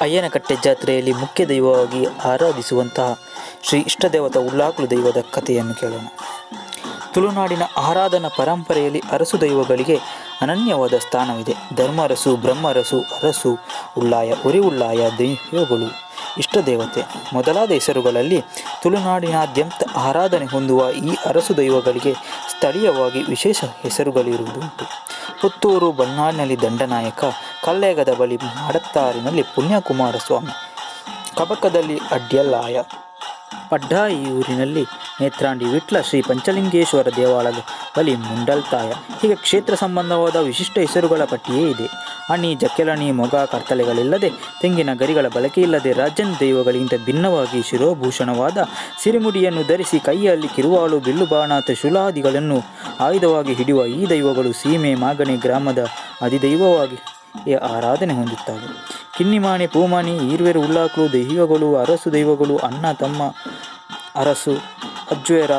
ಅಯ್ಯನಕಟ್ಟೆ ಜಾತ್ರೆಯಲ್ಲಿ ಮುಖ್ಯ ದೈವವಾಗಿ ಆರಾಧಿಸುವಂತಹ ಶ್ರೀ ಇಷ್ಟದೇವತ ಉಳ್ಳಾಕುಳು ದೈವದ ಕಥೆಯನ್ನು ಕೇಳೋಣ. ತುಳುನಾಡಿನ ಆರಾಧನಾ ಪರಂಪರೆಯಲ್ಲಿ ಅರಸು ದೈವಗಳಿಗೆ ಅನನ್ಯವಾದ ಸ್ಥಾನವಿದೆ. ಧರ್ಮರಸು, ಬ್ರಹ್ಮರಸು, ಅರಸು, ಉಳ್ಳಾಯ, ಉರಿ ಉಳ್ಳಾಯ ದೈವಗಳು, ಇಷ್ಟದೇವತೆ ಮೊದಲಾದ ಹೆಸರುಗಳಲ್ಲಿ ತುಳುನಾಡಿನಾದ್ಯಂತ ಆರಾಧನೆ ಹೊಂದುವ ಈ ಅರಸು ದೈವಗಳಿಗೆ ಸ್ಥಳೀಯವಾಗಿ ವಿಶೇಷ ಹೆಸರುಗಳಿರುವುದುಂಟು. ಪುತ್ತೂರು ಬಲ್ನಾಡಿನಲ್ಲಿ ದಂಡನಾಯಕ, ಕಲ್ಲೇಗದ ಬಳಿ ಮಾಡತ್ತಾರಿನಲ್ಲಿ ಪುಣ್ಯಕುಮಾರ ಸ್ವಾಮಿ, ಕಬಕದಲ್ಲಿ ಅಡ್ಯಲಾಯ, ಪಡ್ಡಾಯಿಯೂರಿನಲ್ಲಿ ನೇತ್ರಾಂಡಿ ವಿಟ್ಲ, ಶ್ರೀ ಪಂಚಲಿಂಗೇಶ್ವರ ದೇವಾಲಯದ ಬಳಿ ಮುಂಡಲ್ತಾಯ. ಹೀಗೆ ಕ್ಷೇತ್ರ ಸಂಬಂಧವಾದ ವಿಶಿಷ್ಟ ಹೆಸರುಗಳ ಪಟ್ಟಿಯೇ ಇದೆ. ಅಣಿ, ಜಕ್ಕೆಲಣಿ, ಮೊಗ, ಕರ್ತಲೆಗಳಿಲ್ಲದೆ, ತೆಂಗಿನ ಗರಿಗಳ ಬಳಕೆಯಿಲ್ಲದೆ, ರಾಜನ್ ದೈವಗಳಿಗಿಂತ ಭಿನ್ನವಾಗಿ ಶಿರೋಭೂಷಣವಾದ ಸಿರಿಮುಡಿಯನ್ನು ಧರಿಸಿ ಕೈಯಲ್ಲಿ ಕಿರುವಾಳು, ಬಿಲ್ಲು ಬಾಣ, ತ್ರಿಶೂಲಾದಿಗಳನ್ನು ಆಯುಧವಾಗಿ ಹಿಡಿಯುವ ಈ ದೈವಗಳು ಸೀಮೆ ಮಾಗಣೆ ಗ್ರಾಮದ ಅಧಿದೈವವಾಗಿ ಆರಾಧನೆ ಹೊಂದುತ್ತವೆ. ಕಿನ್ನಿಮಾಣಿ, ಪೂಮಾಣಿ, ಈರ್ವೇರು, ಉಳ್ಳಾಕುಳು ದೈವಗಳು ಅರಸು ದೈವಗಳು. ಅಣ್ಣ ತಮ್ಮ ಅರಸು, ಅಜ್ವೇರ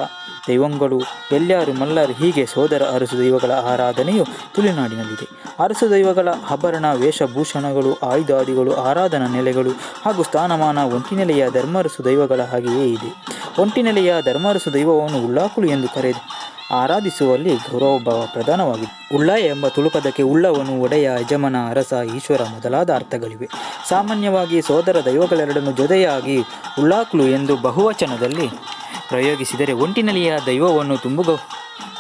ದೈವಗಳು, ಎಲ್ಯಾರು, ಮಲ್ಲಾರು ಹೀಗೆ ಸೋದರ ಅರಸು ದೈವಗಳ ಆರಾಧನೆಯು ತುಳುನಾಡಿನಲ್ಲಿದೆ. ಅರಸು ದೈವಗಳ ಆಭರಣ, ವೇಷಭೂಷಣಗಳು, ಆಯುಧಾದಿಗಳು, ಆರಾಧನಾ ನೆಲೆಗಳು ಹಾಗೂ ಸ್ಥಾನಮಾನ ಒಂಟಿನೆಲೆಯ ಧರ್ಮರಸು ದೈವಗಳ ಹಾಗೆಯೇ ಇದೆ. ಒಂಟಿನೆಲೆಯ ಧರ್ಮರಸು ದೈವವನ್ನು ಉಳ್ಳಾಕುಳು ಎಂದು ಕರೆದು ಆರಾಧಿಸುವಲ್ಲಿ ಗೌರವಭಾವ ಪ್ರಧಾನವಾಗಿದೆ. ಉಳ್ಳಾಯ ಎಂಬ ತುಳುಪದಕ್ಕೆ ಉಳ್ಳವನು, ಒಡೆಯ, ಯಜಮಾನ, ಅರಸ, ಈಶ್ವರ ಮೊದಲಾದ ಅರ್ಥಗಳಿವೆ. ಸಾಮಾನ್ಯವಾಗಿ ಸೋದರ ದೈವಗಳೆರಡನ್ನು ಜೊತೆಯಾಗಿ ಉಳ್ಳಾಕುಳು ಎಂದು ಬಹುವಚನದಲ್ಲಿ ಪ್ರಯೋಗಿಸಿದರೆ, ಒಂಟಿನೆಲೆಯ ದೈವವನ್ನು ತುಂಬು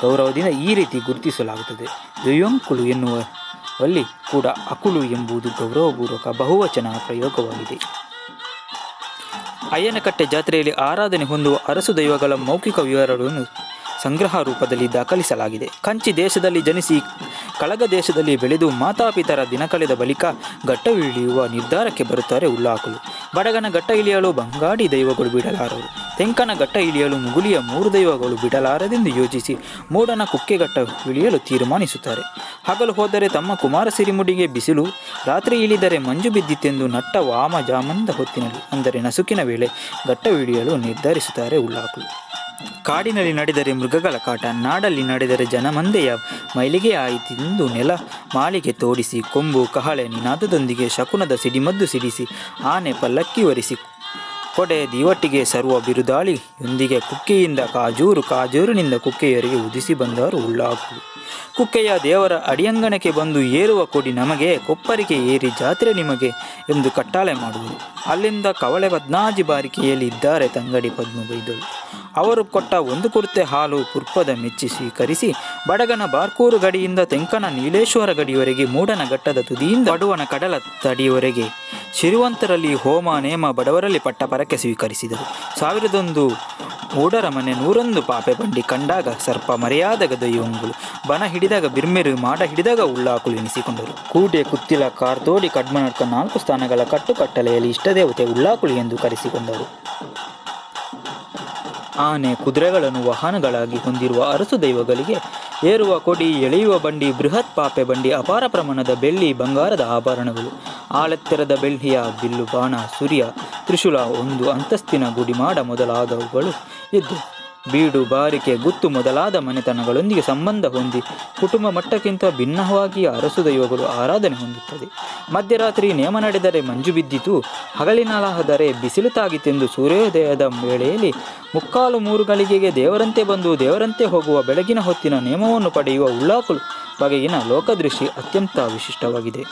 ಗೌರವದಿಂದ ಈ ರೀತಿ ಗುರುತಿಸಲಾಗುತ್ತದೆ. ದೈವಂಕುಳು ಎನ್ನುವಲ್ಲಿ ಕೂಡ ಅಕುಳು ಎಂಬುದು ಗೌರವಪೂರ್ವಕ ಬಹುವಚನ ಪ್ರಯೋಗವಾಗಿದೆ. ಅಯ್ಯನಕಟ್ಟೆ ಜಾತ್ರೆಯಲ್ಲಿ ಆರಾಧನೆ ಹೊಂದುವ ಅರಸು ದೈವಗಳ ಮೌಖಿಕ ವಿವರಗಳನ್ನು ಸಂಗ್ರಹ ರೂಪದಲ್ಲಿ ದಾಖಲಿಸಲಾಗಿದೆ. ಕಂಚಿ ದೇಶದಲ್ಲಿ ಜನಿಸಿ ಕಳಗ ದೇಶದಲ್ಲಿ ಬೆಳೆದು ಮಾತಾಪಿತರ ದಿನ ಕಳೆದ ಬಳಿಕ ಘಟ್ಟವಿಳಿಯುವ ನಿರ್ಧಾರಕ್ಕೆ ಬರುತ್ತಾರೆ ಉಳ್ಳಾಕುಳು. ಬಡಗನ ಘಟ್ಟ ಇಳಿಯಲು ಬಂಗಾಡಿ ದೈವಗಳು ಬಿಡಲಾರರು. ತೆಂಕನ ಘಟ್ಟ ಇಳಿಯಲು ಮುಗುಲಿಯ 3 ದೈವಗಳು ಬಿಡಲಾರದೆಂದು ಯೋಚಿಸಿ ಮೂಡನ ಕುಕ್ಕೆಘಟ್ಟ ಇಳಿಯಲು ತೀರ್ಮಾನಿಸುತ್ತಾರೆ. ಹಗಲು ಹೋದರೆ ತಮ್ಮ ಕುಮಾರ ಸಿರಿಮುಡಿಗೆ ಬಿಸಿಲು, ರಾತ್ರಿ ಇಳಿದರೆ ಮಂಜು ಬಿದ್ದಿತೆಂದು ನಟ್ಟ ವಾಮ ಜಾಮಂದ ಹೊತ್ತಿನಲ್ಲಿ ಅಂದರೆ ನಸುಕಿನ ವೇಳೆ ಘಟ್ಟವಿಳಿಯಲು ನಿರ್ಧರಿಸುತ್ತಾರೆ ಉಳ್ಳಾಕುಳು. ಕಾಡಿನಲ್ಲಿ ನಡೆದರೆ ಮೃಗಗಳ ಕಾಟ, ನಾಡಲ್ಲಿ ನಡೆದರೆ ಜನಮಂದೆಯ ಮೈಲಿಗೆ ಆಯಿತೆಂದು ನೆಲ ಮಾಳಿಗೆ ತೋಡಿಸಿ, ಕೊಂಬು ಕಹಳೆ ನಿನಾದದೊಂದಿಗೆ ಶಕುನದ ಸಿಡಿಮದ್ದು ಸಿಡಿಸಿ, ಆನೆ ಪಲ್ಲಕ್ಕಿ ಒರೆಸಿ, ಕೊಡೆ ದೀವಟ್ಟಿಗೆ ಸರ್ವ ಬಿರುದಾಳಿಯೊಂದಿಗೆ ಕುಕ್ಕೆಯಿಂದ ಕಾಜೂರು, ಕಾಜೂರಿನಿಂದ ಕುಕ್ಕೆಯವರೆಗೆ ಉದಿಸಿ ಬಂದವರು ಉಳ್ಳಾಕುಳು. ಕುಕ್ಕೆಯ ದೇವರ ಅಡಿಯಂಗಣಕ್ಕೆ ಬಂದು ಏರುವ ಕೊಡಿ ನಮಗೆ, ಕೊಪ್ಪರಿಗೆ ಏರಿ ಜಾತ್ರೆ ನಿಮಗೆ ಎಂದು ಕಟ್ಟಾಳೆ ಮಾಡುವುದು. ಅಲ್ಲಿಂದ ಕವಳೆ ಪದ್ನಾಜಿ ಬಾರಿಕೆಯಲ್ಲಿ ಇದ್ದಾರೆ ತಂಗಡಿ ಪದ್ಮ ಬೈದಳು. ಅವರು ಕೊಟ್ಟ 1 ಕುರ್ತೆ ಹಾಲು ಪುರ್ಪದ ಮೆಚ್ಚಿ ಸ್ವೀಕರಿಸಿ, ಬಡಗನ ಬಾರ್ಕೂರು ಗಡಿಯಿಂದ ತೆಂಕನ ನೀಲೇಶ್ವರ ಗಡಿಯವರೆಗೆ, ಮೂಡನ ಘಟ್ಟದ ತುದಿಯಿಂದ ಬಡುವನ ಕಡಲ ತಡಿಯವರೆಗೆ ಶಿರುವಂತರಲ್ಲಿ ಹೋಮ ನೇಮ, ಬಡವರಲ್ಲಿ ಪಟ್ಟಪರಕ್ಕೆ ಸ್ವೀಕರಿಸಿದರು. 1001 ಮೂಡರ ಮನೆ 101 ಪಾಪೆ ಬಂಡಿ ಕಂಡಾಗ ಸರ್ಪ ಮರೆಯಾದಾಗ ದೈವಂಗಳು, ಬನ ಹಿಡಿದಾಗ ಬಿರ್ಮೆರು, ಮಾಡ ಹಿಡಿದಾಗ ಉಳ್ಳಾಕುಳು ಎನಿಸಿಕೊಂಡರು. ಕೂಟೆ, ಕುತ್ತಿಲ, ಕಾರ್ತೋಡಿ, ಕಡ್ಮನಡ್ಕ 4 ಸ್ಥಾನಗಳ ಕಟ್ಟುಕಟ್ಟಲೆಯಲ್ಲಿ ಇಷ್ಟದೇವತೆ ಉಳ್ಳಾಕುಳು ಎಂದು ಕರೆಸಿಕೊಂಡರು. ಆನೆ, ಕುದುರೆಗಳನ್ನು ವಾಹನಗಳಾಗಿ ಹೊಂದಿರುವ ಅರಸು ದೈವಗಳಿಗೆ ಏರುವ ಕೊಡಿ, ಎಳೆಯುವ ಬಂಡಿ, ಬೃಹತ್ ಪಾಪೆ ಬಂಡಿ, ಅಪಾರ ಪ್ರಮಾಣದ ಬೆಳ್ಳಿ ಬಂಗಾರದ ಆಭರಣಗಳು, ಆಳೆತ್ತರದ ಬೆಳ್ಳಿಯ ಬಿಲ್ಲು ಬಾಣ, ಸೂರ್ಯ, ತ್ರಿಶೂಲ, 1 ಅಂತಸ್ತಿನ ಗುಡಿಮಾಡ ಮೊದಲಾದವುಗಳು ಇದ್ದು, ಬೀಡು, ಬಾರಿಕೆ, ಗುತ್ತು ಮೊದಲಾದ ಮನೆತನಗಳೊಂದಿಗೆ ಸಂಬಂಧ ಹೊಂದಿ ಕುಟುಂಬ ಮಟ್ಟಕ್ಕಿಂತ ಭಿನ್ನವಾಗಿ ಅರಸು ದೈವಗಳು ಆರಾಧನೆ ಹೊಂದುತ್ತದೆ. ಮಧ್ಯರಾತ್ರಿ ನೇಮ ನಡೆದರೆ ಮಂಜು ಬಿದ್ದಿತು, ಹಗಲಿನಲಾದರೆ ಬಿಸಿಲು ತಾಗಿತೆಂದು ಸೂರ್ಯೋದಯದ ವೇಳೆಯಲ್ಲಿ 2:45 ಗಳಿಗೆಗೆ ದೇವರಂತೆ ಬಂದು ದೇವರಂತೆ ಹೋಗುವ ಬೆಳಗಿನ ಹೊತ್ತಿನ ನೇಮವನ್ನು ಪಡೆಯುವ ಉಳ್ಳಾಕುಳು ಬಗೆಗಿನ ಲೋಕದೃಷ್ಟಿ ಅತ್ಯಂತ ವಿಶಿಷ್ಟವಾಗಿದೆ.